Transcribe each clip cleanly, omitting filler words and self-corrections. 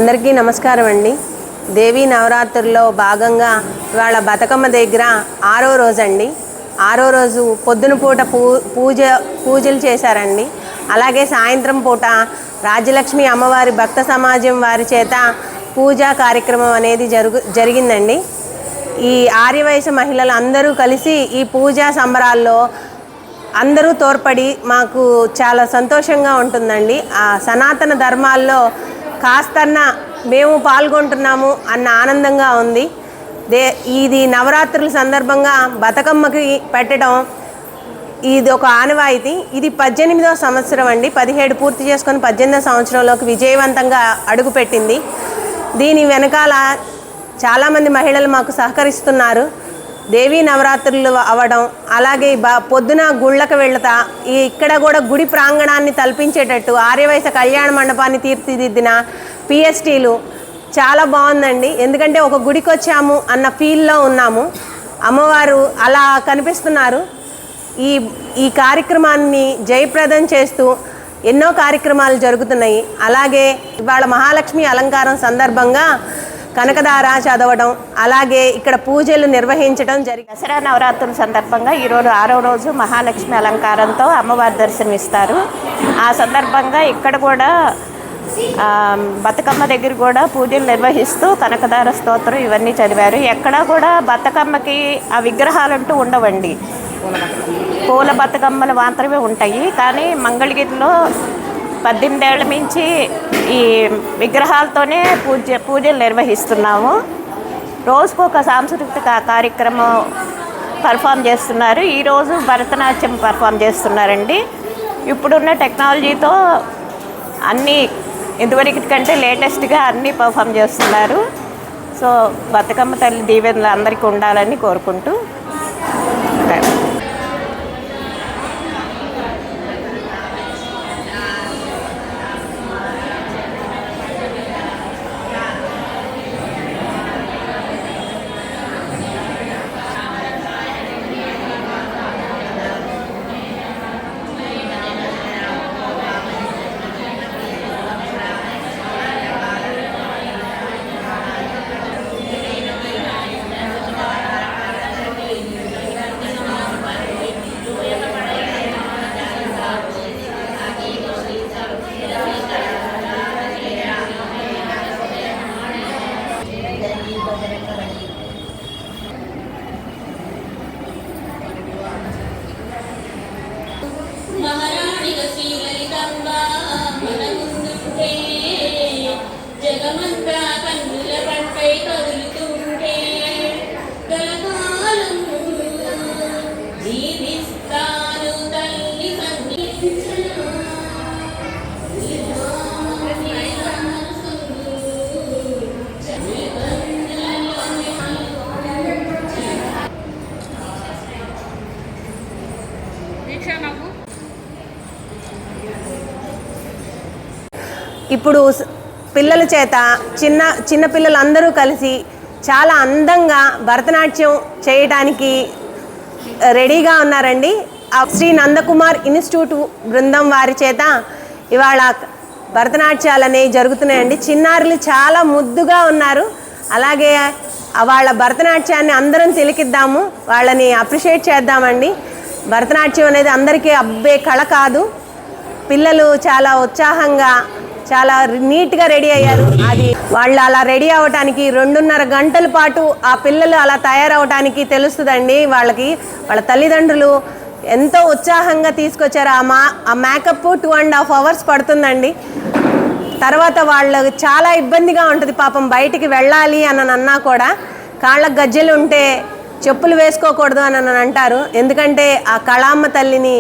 అందరికీ నమస్కారం అండి. దేవీ నవరాత్రుల్లో భాగంగా ఇవాళ బతుకమ్మ దగ్గర 6వ రోజు అండి. 6వ రోజు పొద్దున పూట పూజలు చేశారండి. అలాగే సాయంత్రం పూట రాజ్యలక్ష్మి అమ్మవారి భక్త సమాజం వారి చేత పూజా కార్యక్రమం అనేది జరిగిందండి. ఈ ఆర్యవైశ్య మహిళలు అందరూ కలిసి ఈ పూజా సంబరాల్లో అందరూ తోడ్పడి మాకు చాలా సంతోషంగా ఉంటుందండి. ఆ సనాతన ధర్మాల్లో కాస్తన్నా మేము పాల్గొంటున్నాము అన్న ఆనందంగా ఉంది. ఇది నవరాత్రుల సందర్భంగా బతుకమ్మకి పెట్టడం ఇది ఒక ఆనవాయితీ. ఇది 18వ సంవత్సరం అండి. 17 పూర్తి చేసుకొని 18వ సంవత్సరంలోకి విజయవంతంగా అడుగుపెట్టింది. దీని వెనకాల చాలామంది మహిళలు మాకు సహకరిస్తున్నారు. దేవీ నవరాత్రులు అవ్వడం, అలాగే పొద్దున గుళ్ళకు వెళ్తా ఇక్కడ కూడా గుడి ప్రాంగణాన్ని తలపించేటట్టు ఆర్యవైశ్య కళ్యాణ మండపాన్ని తీర్చిదిద్దిన పిఎస్టీలు చాలా బాగుందండి. ఎందుకంటే ఒక గుడికి వచ్చాము అన్న ఫీల్లో ఉన్నాము. అమ్మవారు అలా కనిపిస్తున్నారు. ఈ కార్యక్రమాన్ని జయప్రదం చేస్తూ ఎన్నో కార్యక్రమాలు జరుగుతున్నాయి. అలాగే ఇవాళ మహాలక్ష్మి అలంకారం సందర్భంగా కనకదార చదవడం, అలాగే ఇక్కడ పూజలు నిర్వహించడం జరిగింది. దసరా నవరాత్రుల సందర్భంగా ఈరోజు 6వ రోజు మహాలక్ష్మి అలంకారంతో అమ్మవారి దర్శనమిస్తారు. ఆ సందర్భంగా ఇక్కడ కూడా బతుకమ్మ దగ్గర కూడా పూజలు నిర్వహిస్తూ కనకదార స్తోత్రం ఇవన్నీ చదివారు. ఎక్కడా కూడా బతుకమ్మకి ఆ విగ్రహాలంటూ ఉండవండి, పూల బతుకమ్మలు మాత్రమే ఉంటాయి. కానీ మంగళగిరిలో 18 ఏళ్ల నుంచి ఈ విగ్రహాలతోనే పూజలు నిర్వహిస్తున్నాము. రోజుకు ఒక సాంస్కృతిక కార్యక్రమం పర్ఫామ్ చేస్తున్నారు. ఈరోజు భరతనాట్యం పర్ఫామ్ చేస్తున్నారండి. ఇప్పుడున్న టెక్నాలజీతో అన్నీ ఇదివరకు కంటే లేటెస్ట్గా అన్నీ పర్ఫామ్ చేస్తున్నారు. సో బతుకమ్మ తల్లి దీవెనలు అందరికీ ఉండాలని కోరుకుంటూ మహారాణిగా శ్రీలలితంబ మన ముందుంటే జగమంతా కన్నుల పంటై కదులుతుంటే కలకాలం జీవిస్తాను తల్లి ఇప్పుడు పిల్లల చేత చిన్న పిల్లలందరూ కలిసి చాలా అందంగా భరతనాట్యం చేయడానికి రెడీగా ఉన్నారండి. శ్రీ నందకుమార్ ఇన్స్టిట్యూట్ బృందం వారి చేత ఇవాళ భరతనాట్యాలు అనేవి జరుగుతున్నాయండి. చిన్నారులు చాలా ముద్దుగా ఉన్నారు. అలాగే వాళ్ళ భరతనాట్యాన్ని అందరం తిలకిద్దాము, వాళ్ళని అప్రిషియేట్ చేద్దామండి. భరతనాట్యం అనేది అందరికీ అబ్బే కళ కాదు. పిల్లలు చాలా ఉత్సాహంగా చాలా నీట్గా రెడీ అయ్యారు. అది వాళ్ళు అలా రెడీ అవ్వటానికి 2.5 గంటల పాటు ఆ పిల్లలు అలా తయారవటానికి తెలుస్తుందండి. వాళ్ళ తల్లిదండ్రులు ఎంతో ఉత్సాహంగా తీసుకొచ్చారు. ఆ మేకప్ 2.5 అవర్స్ పడుతుందండి. తర్వాత వాళ్ళకి చాలా ఇబ్బందిగా ఉంటుంది. పాపం బయటికి వెళ్ళాలి అని అన్నా కూడా కాళ్ళకు గజ్జెలు ఉంటే చెప్పులు వేసుకోకూడదు అని అంటారు. ఎందుకంటే ఆ కళామ్మ తల్లిని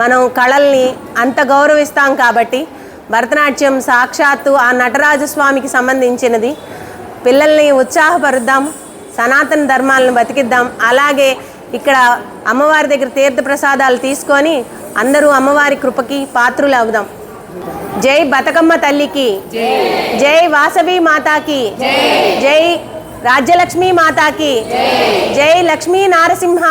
మనం కళల్ని అంత గౌరవిస్తాం కాబట్టి. భరతనాట్యం సాక్షాత్తు ఆ నటరాజస్వామికి సంబంధించినది. పిల్లల్ని ఉత్సాహపరుద్దాం, సనాతన ధర్మాలను బతికిద్దాం. అలాగే ఇక్కడ అమ్మవారి దగ్గర తీర్థ ప్రసాదాలు తీసుకొని అందరూ అమ్మవారి కృపకి పాత్రులు అవుదాం. జై బతుకమ్మ తల్లికి, జై వాసవి మాతాకి, జై రాజ్యలక్ష్మి మాతాకి, జై లక్ష్మీ నారసింహ.